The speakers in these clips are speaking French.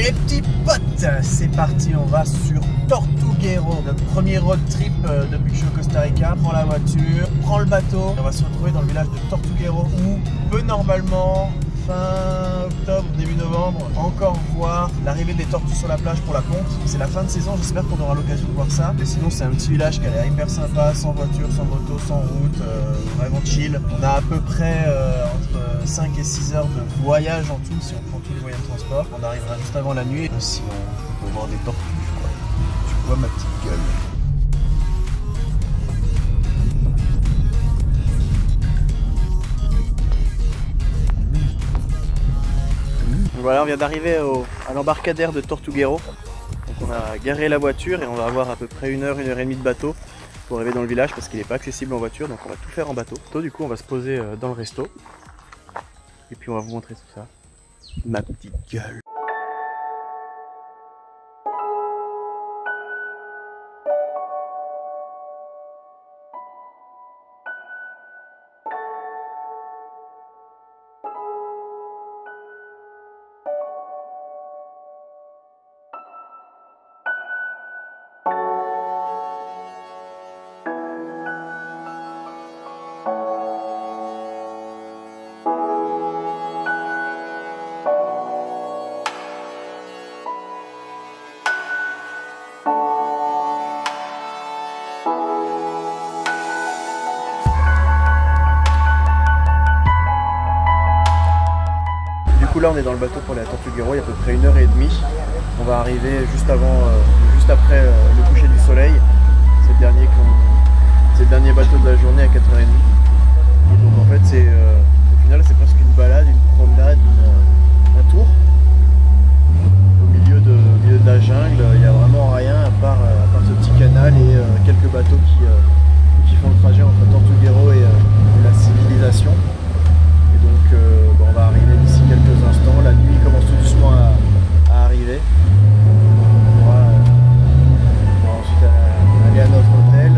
Les petits potes, c'est parti, on va sur Tortuguero, notre premier road trip depuis que je suis au Costa Rica. Prends la voiture, prends le bateau, on va se retrouver dans le village de Tortuguero où peut normalement, fin octobre, début novembre, encore voir l'arrivée des tortues sur la plage pour la ponte. C'est la fin de saison, j'espère qu'on aura l'occasion de voir ça. Mais sinon c'est un petit village qui a l'air hyper sympa, sans voiture, sans moto, sans route, vraiment chill. On a à peu près entre 5 et 6 heures de voyage en tout si on prend tous les moyens de transport. On arrivera juste avant la nuit. Si on peut voir des tortues, quoi. Tu vois ma petite gueule. Voilà, on vient d'arriver à l'embarcadère de Tortuguero. Donc on a garé la voiture et on va avoir à peu près 1 heure, 1 heure et demie de bateau pour arriver dans le village parce qu'il n'est pas accessible en voiture, donc on va tout faire en bateau. Du coup on va se poser dans le resto et puis on va vous montrer tout ça. Ma petite gueule. Là on est dans le bateau pour aller à Tortuguero, il y a à peu près 1 heure et demie. On va arriver juste après le coucher du soleil. C'est le dernier bateau de la journée à 4h30. Et donc en fait au final c'est presque une balade, une promenade, un tour. Au milieu de la jungle, il n'y a vraiment rien à part ce petit canal et quelques bateaux qui font le trajet entre Tortuguero et la civilisation. Et donc on va arriver d'ici quelques instants. La nuit commence tout doucement à arriver. On pourra ensuite aller à notre hôtel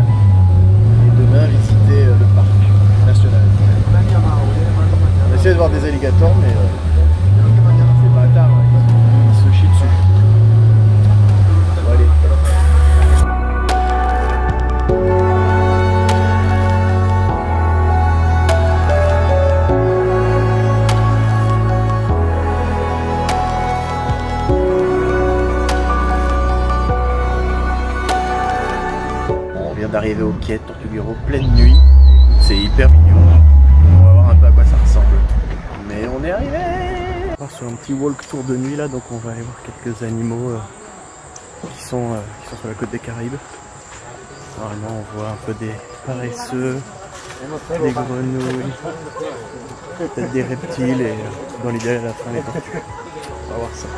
et demain visiter le parc national. On essaie de voir des alligators, mais c'est pas tard, ils se chient dessus. Bon, allez. D'arriver au quai de Tortuguero pleine nuit, c'est hyper mignon. On va voir un peu à quoi ça ressemble, mais on est arrivé. On va sur un petit walk tour de nuit là, donc on va aller voir quelques animaux qui sont sur la côte des Caraïbes. Normalement on voit un peu des paresseux, des grenouilles, peut-être des reptiles et dans l'idéal à la fin les tortues. On va voir ça.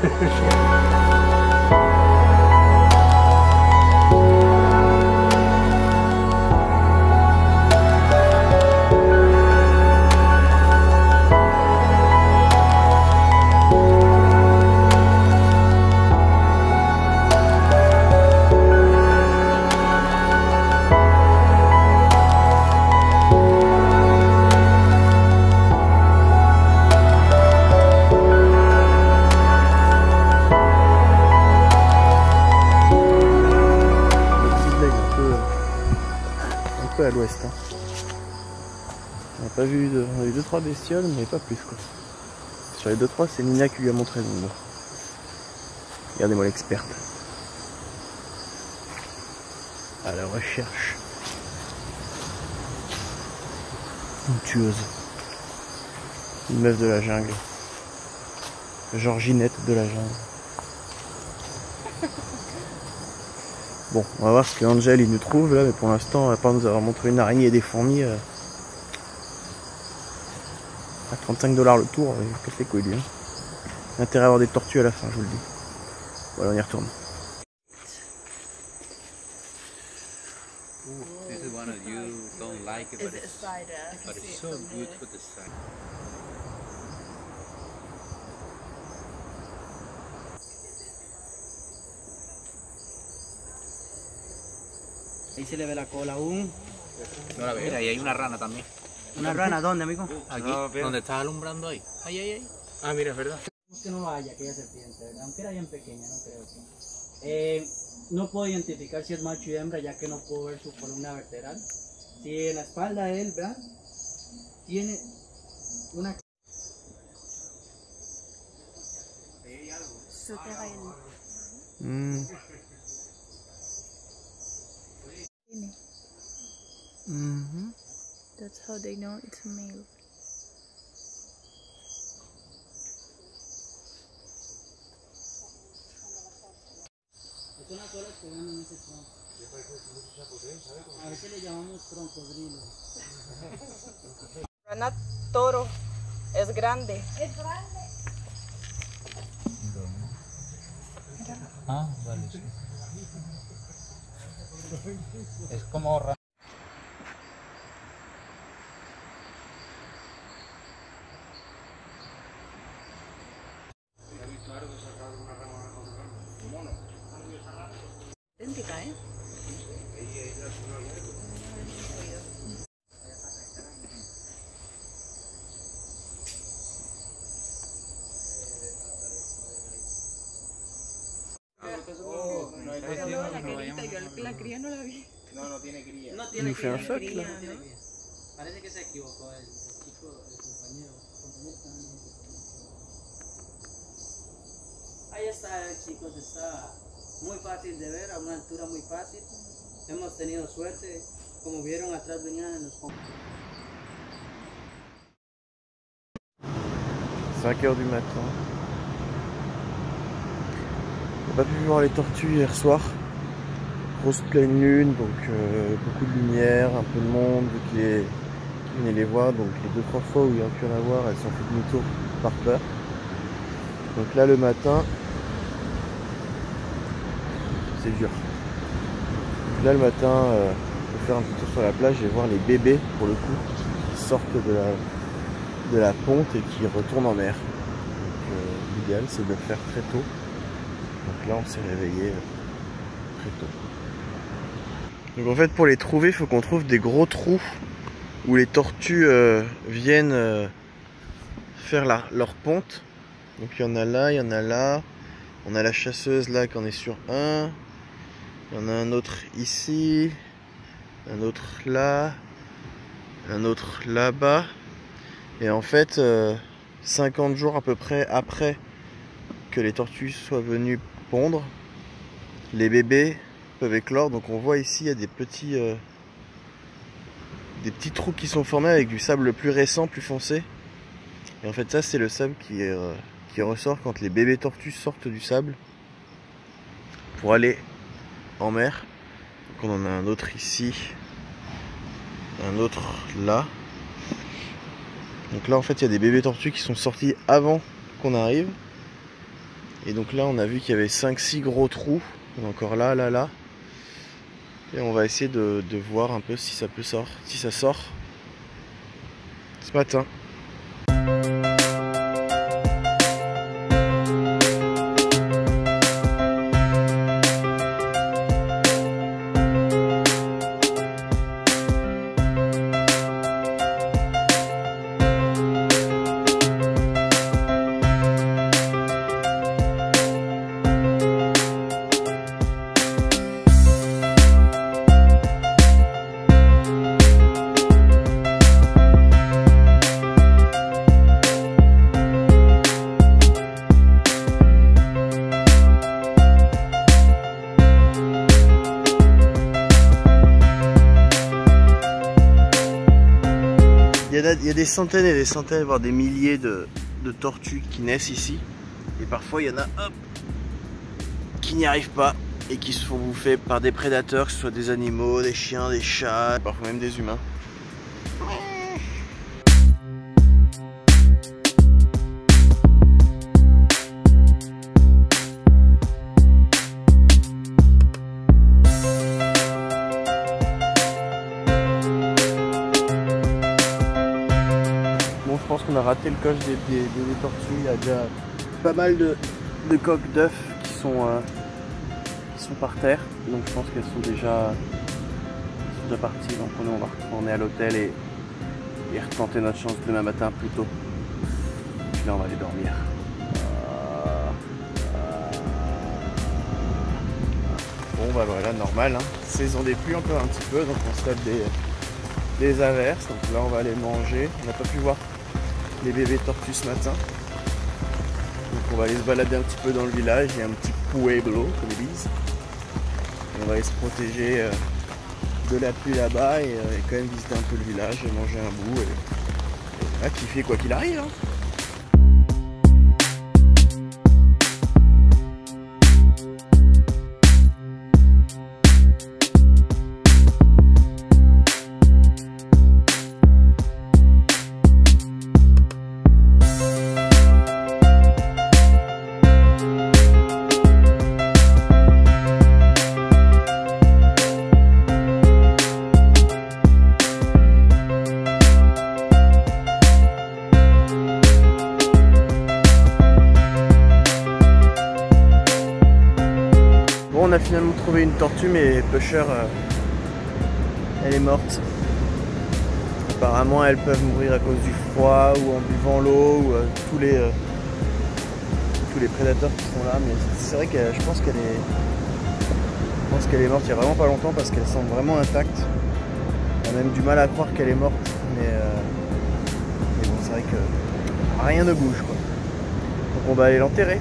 À l'ouest. On n'a pas vu, on a eu 2-3 bestioles, mais pas plus quoi. Sur les 2-3, c'est Nina qui lui a montré le monde. Regardez-moi l'experte. À la recherche. Une tueuse. Une meuf de la jungle. Georginette de la jungle. Bon, on va voir ce que Angel il nous trouve là, mais pour l'instant, à part nous avoir montré une araignée et des fourmis, à 35 $ le tour, il casse les couilles lui. Hein. Intérêt à avoir des tortues à la fin, je vous le dis. Voilà, on y retourne. This is one of you don't like it, but it's so good for the sun. Ahí se le ve la cola aún. No la veo. Mira, ahí hay una rana también. ¿Una rana dónde, amigo? Aquí, donde estás alumbrando ahí. Ahí. Ah, mira, es verdad. Que no vaya aquella serpiente, ¿verdad? Aunque era bien pequeña, no creo que. No puedo identificar si es macho y hembra, ya que no puedo ver su columna vertebral. Si en la espalda de él, ¿verdad? Tiene una. That's how they know it's a male. Son las horas que van en ese tronco. A veces le llamamos troncodrilo. Rana toro es grande. Es grande. Ah, vale, sí. Es como Idéntica, ¿eh? Yo la cría no la vi. No tiene cría. No tiene cría, cría, ¿no? Parece que se equivocó el chico, el compañero. Ahí está, chicos, está muy fácil de ver, a una altura muy fácil. Hemos tenido suerte, como vieron atrás venían los 5 h du matin. On n'a pas pu voir les tortues hier soir. Grosse pleine lune, donc beaucoup de lumière, un peu de monde qui venait les voir. Donc les 2-3 fois où il y a pu en avoir, elles sont fait demi-tour par peur. Donc là le matin, c'est dur. Donc là le matin, je vais faire un petit tour sur la plage et voir les bébés pour le coup qui sortent de la ponte et qui retournent en mer. Donc l'idéal c'est de le faire très tôt. Donc là on s'est réveillé très tôt. Donc en fait pour les trouver il faut qu'on trouve des gros trous où les tortues viennent faire leur ponte. Donc il y en a là, il y en a là. On a la chasseuse là qui en est sur un. Il y en a un autre ici. Un autre là. Un autre là-bas. Et en fait 50 jours à peu près après que les tortues soient venues pondre, les bébés peuvent éclore. Donc on voit ici il y a des petits trous qui sont formés avec du sable plus récent, plus foncé. Et en fait ça c'est le sable qui ressort quand les bébés tortues sortent du sable pour aller en mer. Donc on en a un autre ici, un autre là. Donc là en fait il y a des bébés tortues qui sont sortis avant qu'on arrive. Et donc là on a vu qu'il y avait 5-6 gros trous. Encore là, là, là. Et on va essayer de voir un peu si ça peut sortir, si ça sort ce matin. Il y a des centaines et des centaines, voire des milliers de tortues qui naissent ici. Et parfois il y en a qui n'y arrivent pas et qui se font bouffer par des prédateurs, que ce soit des animaux, des chiens, des chats, parfois même des humains. Je pense qu'on a raté le coche des tortues. Il y a déjà pas mal de coques d'œufs qui sont par terre. Donc je pense qu'elles sont déjà parties. Donc nous on va retourner à l'hôtel et retenter notre chance demain matin plus tôt. Puis là on va aller dormir. Bon bah voilà, normal, hein. Saison des pluies encore un petit peu, donc on se tape des averses. Donc là on va aller manger. On n'a pas pu voir les bébés tortues ce matin. Donc on va aller se balader un petit peu dans le village. Il y a un petit pueblo, comme ils disent. Et on va aller se protéger de la pluie là-bas et quand même visiter un peu le village et manger un bout. Et là, kiffer quoi qu'il arrive, hein. On a finalement trouvé une tortue, mais Pusher, elle est morte. Apparemment, elles peuvent mourir à cause du froid ou en buvant l'eau ou tous les prédateurs qui sont là. Mais c'est vrai que je pense qu'elle est morte il y a vraiment pas longtemps parce qu'elle semble vraiment intacte. On a même du mal à croire qu'elle est morte, mais bon, c'est vrai que rien ne bouge, quoi. Donc on va aller l'enterrer.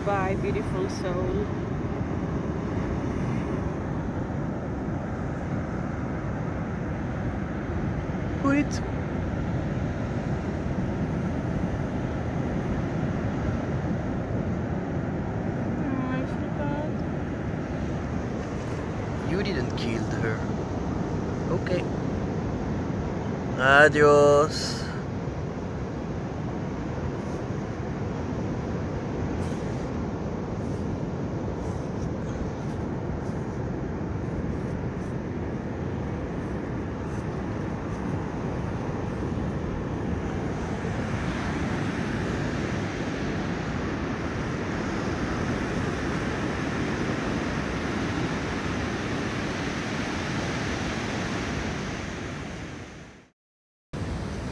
Goodbye, beautiful soul. Put it. I forgot. You didn't kill her. Okay. Adios.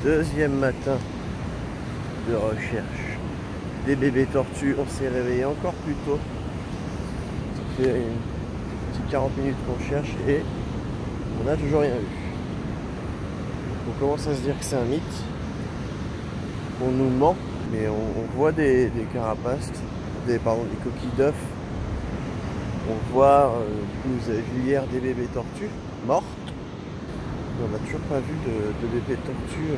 Deuxième matin de recherche des bébés tortues. On s'est réveillé encore plus tôt. Ça fait une petite 40 minutes qu'on cherche et on n'a toujours rien vu. On commence à se dire que c'est un mythe, qu'on nous ment, mais on voit des carapaces, des coquilles d'œufs. On voit, vous avez vu hier des bébés tortues mortes. On n'a toujours pas vu de bébé tortue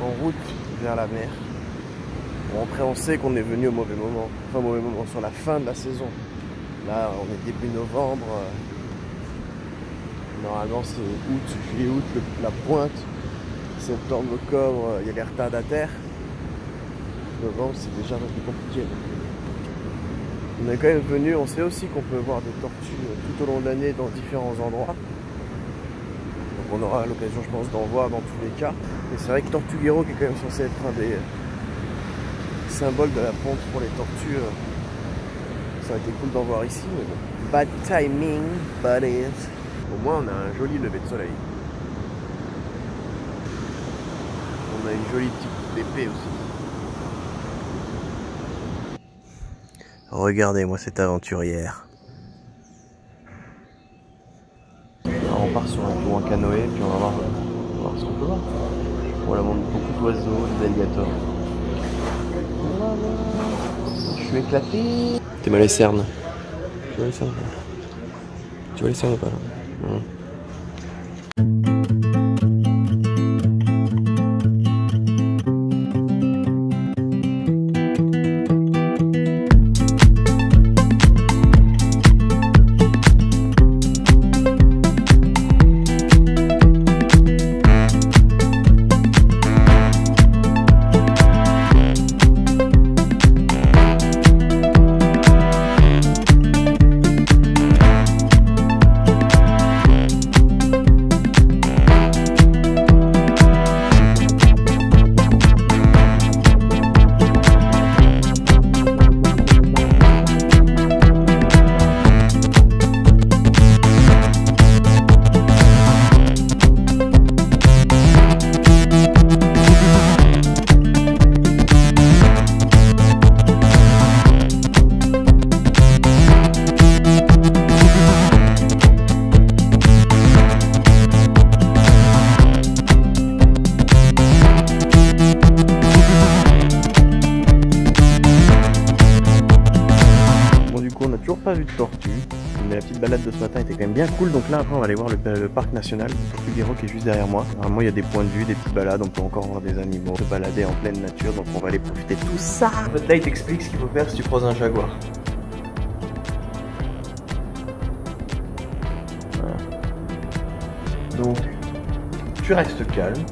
en route vers la mer. Bon, après on sait qu'on est venu au mauvais moment. Enfin mauvais moment, sur la fin de la saison. Là on est début novembre. Normalement c'est août, juillet, août, la pointe. Septembre, octobre, il y a les retardataires. Novembre c'est déjà un peu plus compliqué. On est quand même venu, on sait aussi qu'on peut voir des tortues tout au long de l'année dans différents endroits. On aura l'occasion, je pense, d'en voir dans tous les cas. Et c'est vrai que Tortuguero, qui est quand même censé être un des symboles de la ponte pour les tortues, ça aurait été cool d'en voir ici. Mais bon. Bad timing, buddies. Au moins, on a un joli lever de soleil. On a une jolie petite épée aussi. Regardez-moi cette aventurière. On part sur un tour en canoë, puis on va voir ce qu'on peut voir. On la montre beaucoup d'oiseaux, d'alligators. Je suis éclaté. T'es mal les cernes. Tu vois les cernes? Tu vois les cernes ou pas là? n'a toujours pas vu de tortue. Mais la petite balade de ce matin était quand même bien cool. Donc là, après, on va aller voir le parc national de Tortuguero qui est juste derrière moi. Normalement, il y a des points de vue, des petites balades. On peut encore voir des animaux, se balader en pleine nature. Donc on va aller profiter de tout ça. En fait, là, il t'explique ce qu'il faut faire si tu croises un jaguar. Voilà. Donc, tu restes calme.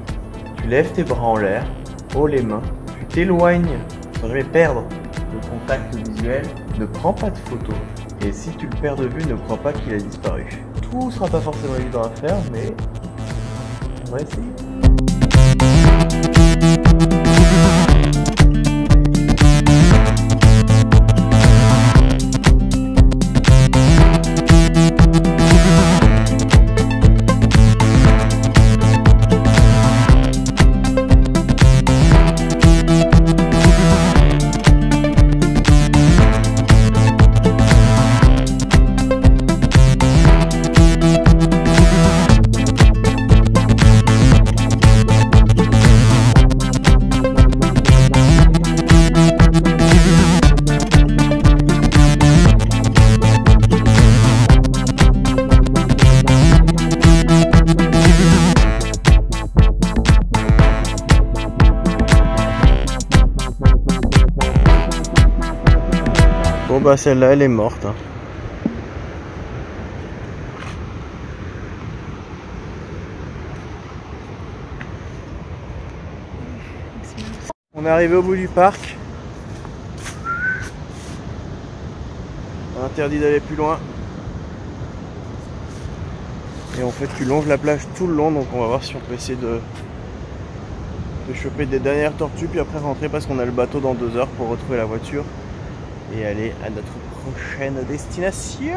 Tu lèves tes bras en l'air, haut les mains. Tu t'éloignes sans jamais perdre le contact visuel. Ne prends pas de photos. Et si tu le perds de vue, ne crois pas qu'il a disparu. Tout sera pas forcément évident à faire, mais on va essayer. Bon bah celle-là elle est morte. Hein. On est arrivé au bout du parc. Interdit d'aller plus loin. Et en fait tu longes la plage tout le long, donc on va voir si on peut essayer de choper des dernières tortues puis après rentrer parce qu'on a le bateau dans 2 heures pour retrouver la voiture et aller à notre prochaine destination.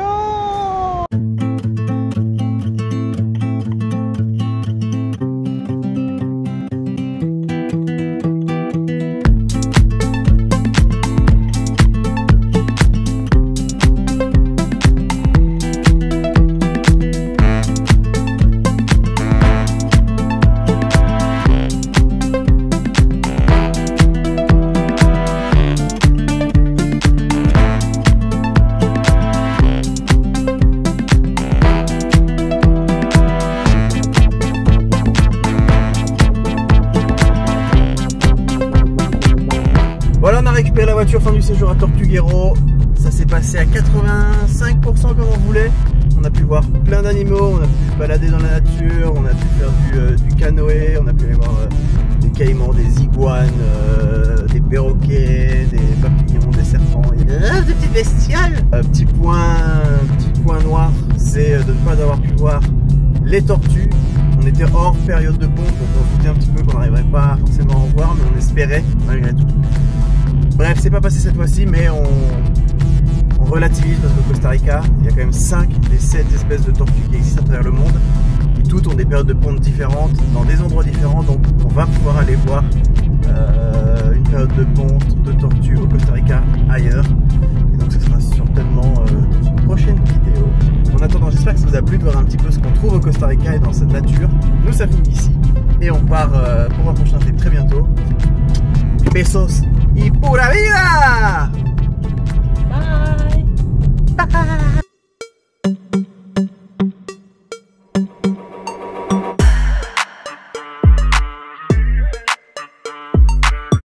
Voilà, on a récupéré la voiture, fin du séjour à Tortuguero. Ça s'est passé à 85% comme on voulait. On a pu voir plein d'animaux, on a pu se balader dans la nature, on a pu faire du canoë, on a pu aller voir des caïmans, des iguanes, des perroquets, des papillons, des serpents, des petites bestioles. Petit point noir, c'est de ne pas avoir pu voir les tortues. On était hors période de ponte, donc on se doutait un petit peu qu'on n'arriverait pas forcément à en voir, mais on espérait malgré tout. Bref, c'est pas passé cette fois-ci, mais on relativise parce qu'au Costa Rica, il y a quand même 5 des 7 espèces de tortues qui existent à travers le monde. Et toutes ont des périodes de ponte différentes, dans des endroits différents, donc on va pouvoir aller voir une période de ponte de tortues au Costa Rica ailleurs. Et donc ce sera certainement dans une prochaine vidéo. En attendant, j'espère que ça vous a plu de voir un petit peu ce qu'on trouve au Costa Rica et dans cette nature. Nous, ça finit ici. Et on part pour un prochain trip très bientôt. Besos y pura.